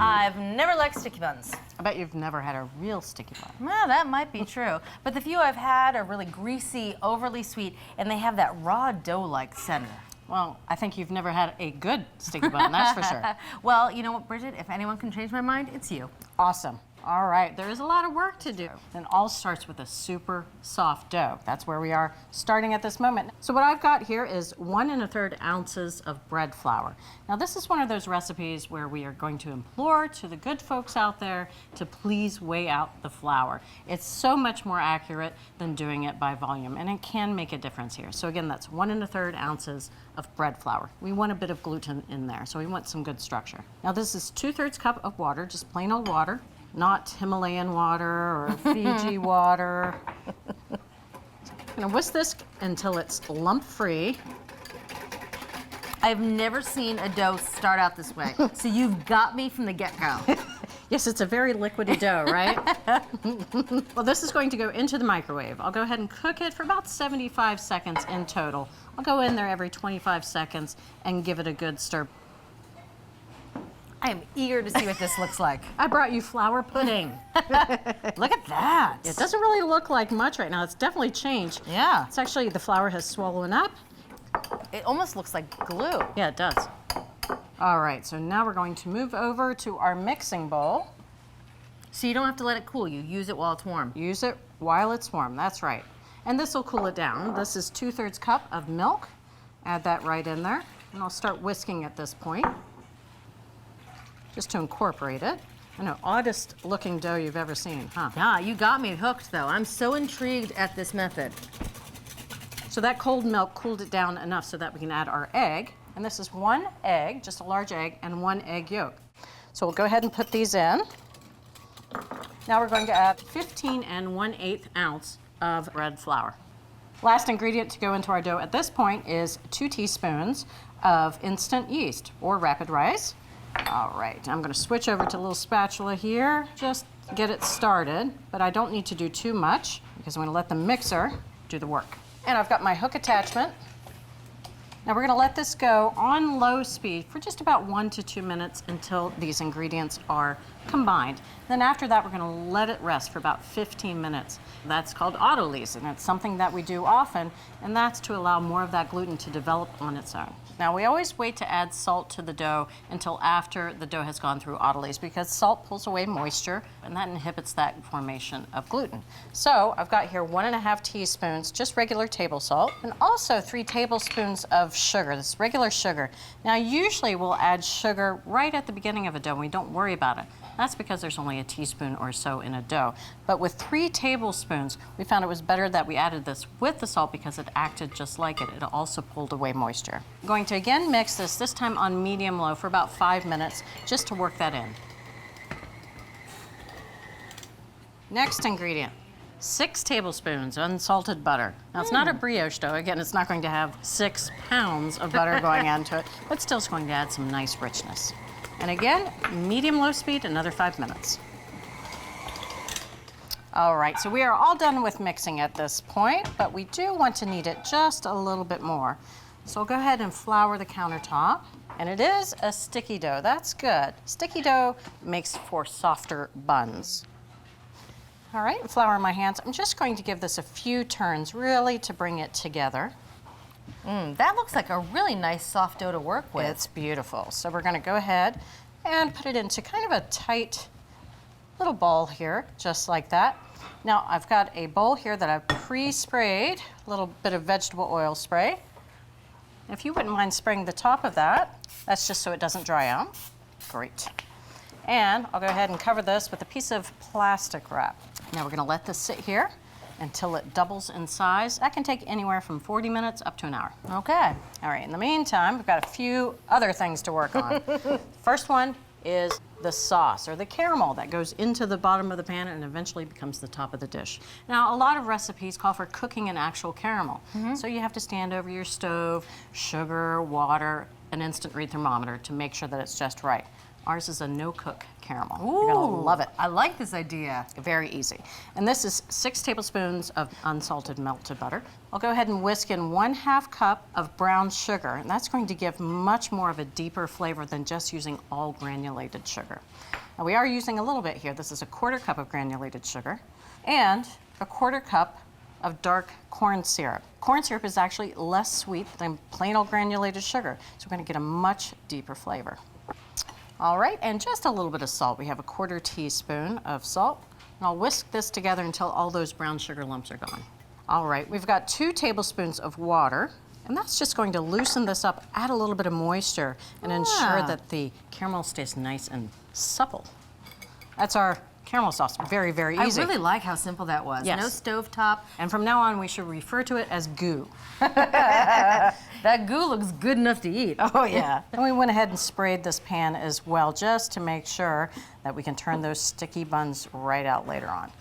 I've never liked sticky buns. I bet you've never had a real sticky bun. Well, that might be true. But the few I've had are really greasy, overly sweet, and they have that raw dough-like center. Well, I think you've never had a good sticky bun, that's for sure. Well, you know what, Bridget? If anyone can change my mind, it's you. Awesome. All right, there is a lot of work to do. It all starts with a super soft dough. That's where we are starting at this moment. So what I've got here is 1 1/3 ounces of bread flour. Now this is one of those recipes where we are going to implore to the good folks out there to please weigh out the flour. It's so much more accurate than doing it by volume, and it can make a difference here. So again, that's 1 1/3 ounces of bread flour. We want a bit of gluten in there, so we want some good structure. Now this is 2/3 cup of water, just plain old water. Not Himalayan water or Fiji water. I'm gonna whisk this until it's lump-free. I've never seen a dough start out this way, so you've got me from the get-go. Yes, it's a very liquidy dough, right? Well, this is going to go into the microwave. I'll go ahead and cook it for about 75 seconds in total. I'll go in there every 25 seconds and give it a good stir. I am eager to see what this looks like. I brought you flour pudding. Look at that. It doesn't really look like much right now. It's definitely changed. Yeah. It's actually, the flour has swollen up. It almost looks like glue. Yeah, it does. All right, so now we're going to move over to our mixing bowl. So you don't have to let it cool. You use it while it's warm. Use it while it's warm, that's right. And this will cool it down. This is 2/3 cup of milk. Add that right in there. And I'll start whisking at this point, just to incorporate it. I know, oddest looking dough you've ever seen, huh? Yeah, you got me hooked though. I'm so intrigued at this method. So that cold milk cooled it down enough so that we can add our egg. And this is 1 egg, just a large egg, and 1 egg yolk. So we'll go ahead and put these in. Now we're going to add 15 1/8 ounce of bread flour. Last ingredient to go into our dough at this point is 2 teaspoons of instant yeast or rapid rise. All right, I'm gonna switch over to a little spatula here, just get it started, but I don't need to do too much because I'm gonna let the mixer do the work. And I've got my hook attachment. Now we're gonna let this go on low speed for just about 1 to 2 minutes until these ingredients are combined. Then after that, we're gonna let it rest for about 15 minutes. That's called autolyse, and it's something that we do often, and that's to allow more of that gluten to develop on its own. Now we always wait to add salt to the dough until after the dough has gone through autolyse because salt pulls away moisture and that inhibits that formation of gluten. So I've got here 1 1/2 teaspoons, just regular table salt, and also 3 tablespoons of sugar, this regular sugar. Now usually we'll add sugar right at the beginning of a dough and we don't worry about it. That's because there's only a teaspoon or so in a dough. But with 3 tablespoons, we found it was better that we added this with the salt because it acted just like it. It also pulled away moisture. I'm going to again mix this time on medium-low for about 5 minutes, just to work that in. Next ingredient, 6 tablespoons unsalted butter. Now it's not a brioche dough. Again, it's not going to have 6 pounds of butter going into it, but still it's going to add some nice richness. And again, medium-low speed, another 5 minutes. All right, so we are all done with mixing at this point, but we do want to knead it just a little bit more. So I'll go ahead and flour the countertop. And it is a sticky dough, that's good. Sticky dough makes for softer buns. All right, flour in my hands. I'm just going to give this a few turns, really, to bring it together. That looks like a really nice soft dough to work with. It's beautiful. So we're gonna go ahead and put it into kind of a tight little ball here, just like that. Now I've got a bowl here that I've pre-sprayed, a little bit of vegetable oil spray. If you wouldn't mind spraying the top of that, that's just so it doesn't dry out. Great. And I'll go ahead and cover this with a piece of plastic wrap. Now we're gonna let this sit here until it doubles in size. That can take anywhere from 40 minutes up to an hour. Okay. All right, in the meantime, we've got a few other things to work on. First one is the sauce or the caramel that goes into the bottom of the pan and eventually becomes the top of the dish. Now, a lot of recipes call for cooking an actual caramel. So you have to stand over your stove, sugar, water, an instant read thermometer to make sure that it's just right. Ours is a no-cook caramel. You're gonna love it. I like this idea. Very easy. And this is 6 tablespoons of unsalted melted butter. I'll go ahead and whisk in 1/2 cup of brown sugar, and that's going to give much more of a deeper flavor than just using all granulated sugar. Now we are using a little bit here. This is a 1/4 cup of granulated sugar and a 1/4 cup of dark corn syrup. Corn syrup is actually less sweet than plain old granulated sugar, so we're gonna get a much deeper flavor. All right, and just a little bit of salt. We have a 1/4 teaspoon of salt, and I'll whisk this together until all those brown sugar lumps are gone. All right, we've got 2 tablespoons of water, and that's just going to loosen this up, add a little bit of moisture, and ensure that the caramel stays nice and supple. That's our caramel sauce. Very, very easy. I really like how simple that was. Yes. No stovetop. And from now on, we should refer to it as goo. That goo looks good enough to eat. Oh, yeah. And we went ahead and sprayed this pan as well, just to make sure that we can turn those sticky buns right out later on.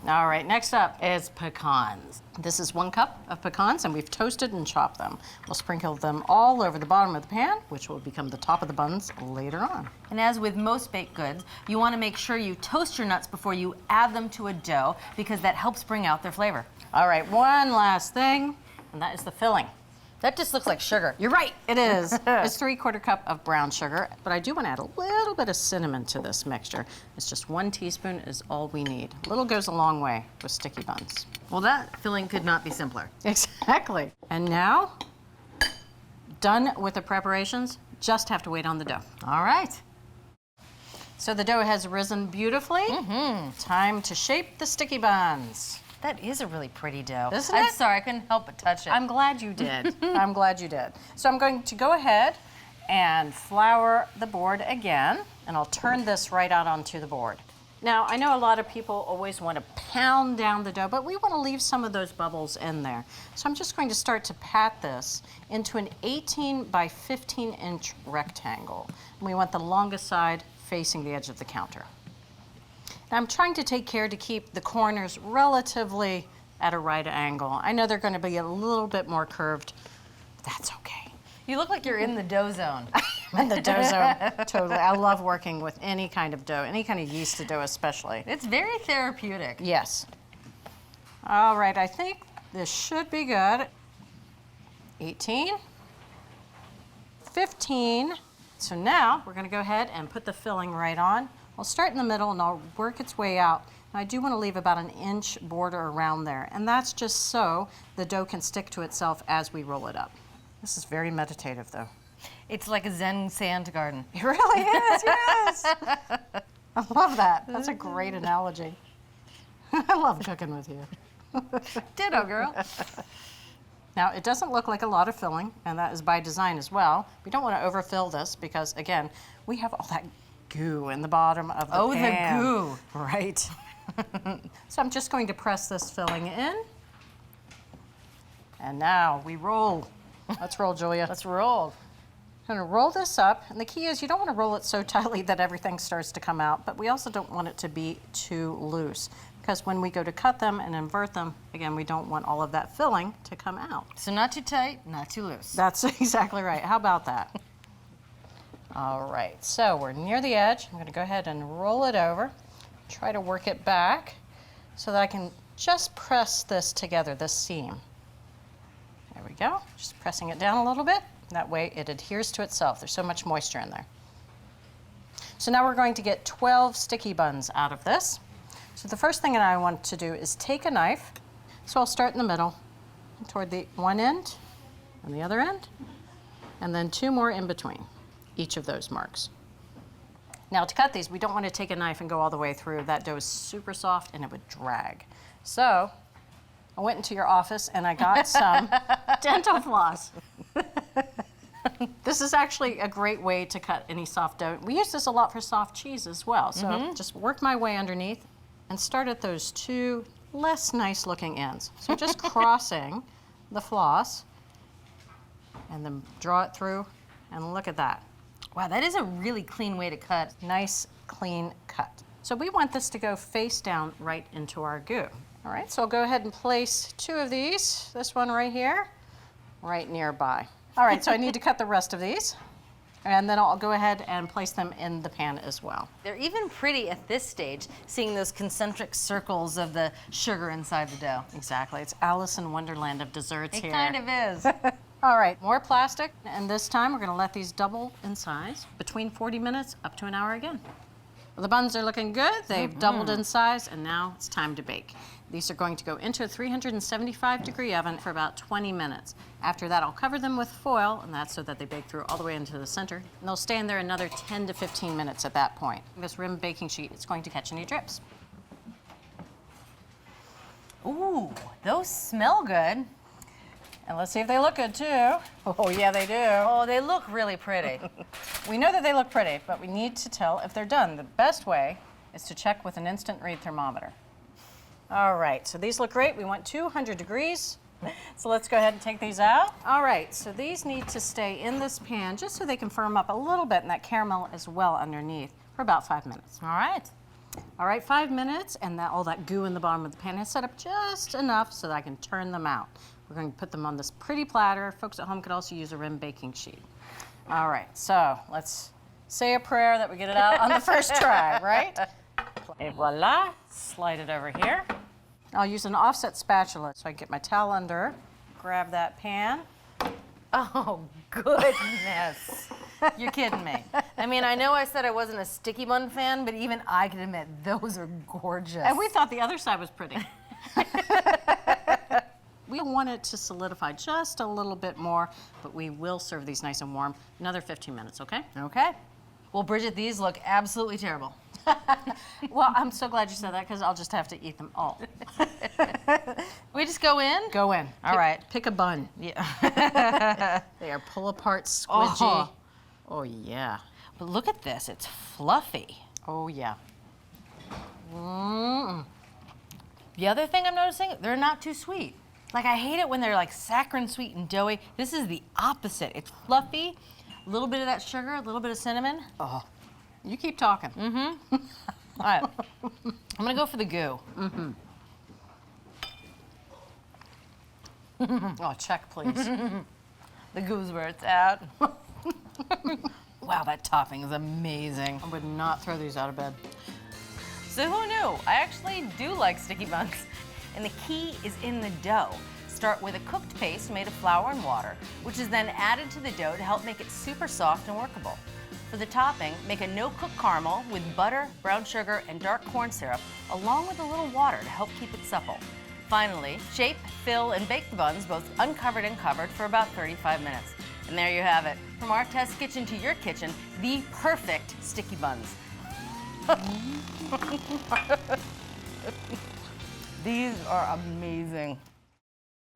All right, next up is pecans. This is 1 cup of pecans, and we've toasted and chopped them. We'll sprinkle them all over the bottom of the pan, which will become the top of the buns later on. And as with most baked goods, you want to make sure you toast your nuts before you add them to a dough because that helps bring out their flavor. All right, one last thing, and that is the filling. That just looks like sugar. You're right, it is. It's 3/4 cup of brown sugar, but I do want to add a little bit of cinnamon to this mixture. It's just 1 teaspoon is all we need. A little goes a long way with sticky buns. Well, that filling could not be simpler. Exactly. And now, done with the preparations, just have to wait on the dough. All right. So the dough has risen beautifully. Time to shape the sticky buns. That is a really pretty dough. Isn't I'm it? sorry, I couldn't help but touch it. I'm glad you did. I'm glad you did. So I'm going to go ahead and flour the board again, and I'll turn this right out onto the board. Now, I know a lot of people always want to pound down the dough, but we want to leave some of those bubbles in there. So I'm just going to start to pat this into an 18 by 15 inch rectangle. And we want the longest side facing the edge of the counter. Now I'm trying to take care to keep the corners relatively at a right angle. I know they're going to be a little bit more curved. That's okay. You look like you're in the dough zone. I'm in the dough zone, totally. I love working with any kind of dough, any kind of yeasted dough especially. It's very therapeutic. Yes. All right, I think this should be good. 18, 15. So now we're going to go ahead and put the filling right on. I'll start in the middle and I'll work its way out. And I do want to leave about an inch border around there. And that's just so the dough can stick to itself as we roll it up. This is very meditative though. It's like a Zen sand garden. It really is, yes. I love that. That's a great analogy. I love cooking with you. Ditto, girl. Now, it doesn't look like a lot of filling, and that is by design as well. We don't want to overfill this because, again, we have all that goo in the bottom of the pan. The goo. Right. So I'm just going to press this filling in. And now we roll. Let's roll, Julia. Let's roll. I'm going to roll this up, and the key is you don't want to roll it so tightly that everything starts to come out, but we also don't want it to be too loose, because when we go to cut them and invert them, again, we don't want all of that filling to come out. So not too tight, not too loose. That's exactly right. How about that? All right, so we're near the edge. I'm going to go ahead and roll it over, try to work it back so that I can just press this together, this seam. There we go, just pressing it down a little bit. That way it adheres to itself. There's so much moisture in there. So now we're going to get 12 sticky buns out of this. So the first thing that I want to do is take a knife. So I'll start in the middle, toward the one end and the other end, and then 2 more in between each of those marks. Now to cut these, we don't want to take a knife and go all the way through. That dough is super soft and it would drag. So I went into your office and I got some dental floss. This is actually a great way to cut any soft dough. We use this a lot for soft cheese as well. So just work my way underneath and start at those 2 less nice looking ends. So just crossing the floss and then draw it through, and look at that. Wow, that is a really clean way to cut. Nice, clean cut. So we want this to go face down right into our goo. All right, so I'll go ahead and place 2 of these, this one right here, right nearby. All right, so I need to cut the rest of these. And then I'll go ahead and place them in the pan as well. They're even pretty at this stage, seeing those concentric circles of the sugar inside the dough. Exactly. It's Alice in Wonderland of desserts here. It kind of is. All right, more plastic. And this time we're going to let these double in size between 40 minutes up to an hour again. Well, the buns are looking good. They've doubled in size, and now it's time to bake. These are going to go into a 375-degree oven for about 20 minutes. After that, I'll cover them with foil, and that's so that they bake through all the way into the center. And they'll stay in there another 10 to 15 minutes at that point. This rim baking sheet is going to catch any drips. Ooh, those smell good. And let's see if they look good, too. Oh, yeah, they do. Oh, they look really pretty. We know that they look pretty, but we need to tell if they're done. The best way is to check with an instant read thermometer. All right, so these look great. We want 200 degrees. So let's go ahead and take these out. All right, so these need to stay in this pan just so they can firm up a little bit and that caramel as well underneath for about 5 minutes. All right. All right, 5 minutes, and all that goo in the bottom of the pan is set up just enough so that I can turn them out. We're going to put them on this pretty platter. Folks at home could also use a rim baking sheet. All right, so let's say a prayer that we get it out on the first try, right? Et voila, slide it over here. I'll use an offset spatula so I can get my towel under, grab that pan. Oh, goodness. You're kidding me. I mean, I know I said I wasn't a sticky bun fan, but even I can admit those are gorgeous. And we thought the other side was pretty. We want it to solidify just a little bit more, but we will serve these nice and warm. Another 15 minutes, okay? Okay. Well, Bridget, these look absolutely terrible. Well, I'm so glad you said that because I'll just have to eat them all. We just go in? Go in. All right. Pick a bun. Yeah. They are pull-apart squidgy. Oh. Oh, yeah. But look at this. It's fluffy. Oh, yeah. The other thing I'm noticing, they're not too sweet. Like, I hate it when they're like saccharine sweet and doughy. This is the opposite. It's fluffy, a little bit of that sugar, a little bit of cinnamon. Oh, you keep talking. All right. I'm gonna go for the goo. Oh, check, please. The goo's where it's at. Wow, that topping is amazing. I would not throw these out of bed. So who knew? I actually do like sticky buns. And the key is in the dough. Start with a cooked paste made of flour and water, which is then added to the dough to help make it super soft and workable. For the topping, make a no-cook caramel with butter, brown sugar, and dark corn syrup, along with a little water to help keep it supple. Finally, shape, fill, and bake the buns, both uncovered and covered, for about 35 minutes. And there you have it. From our test kitchen to your kitchen, the perfect sticky buns. These are amazing.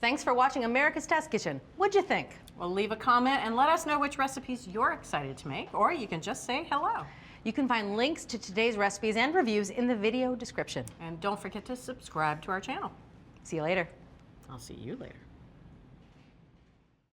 Thanks for watching America's Test Kitchen. What'd you think? Well, leave a comment and let us know which recipes you're excited to make, or you can just say hello. You can find links to today's recipes and reviews in the video description. And don't forget to subscribe to our channel. See you later. I'll see you later.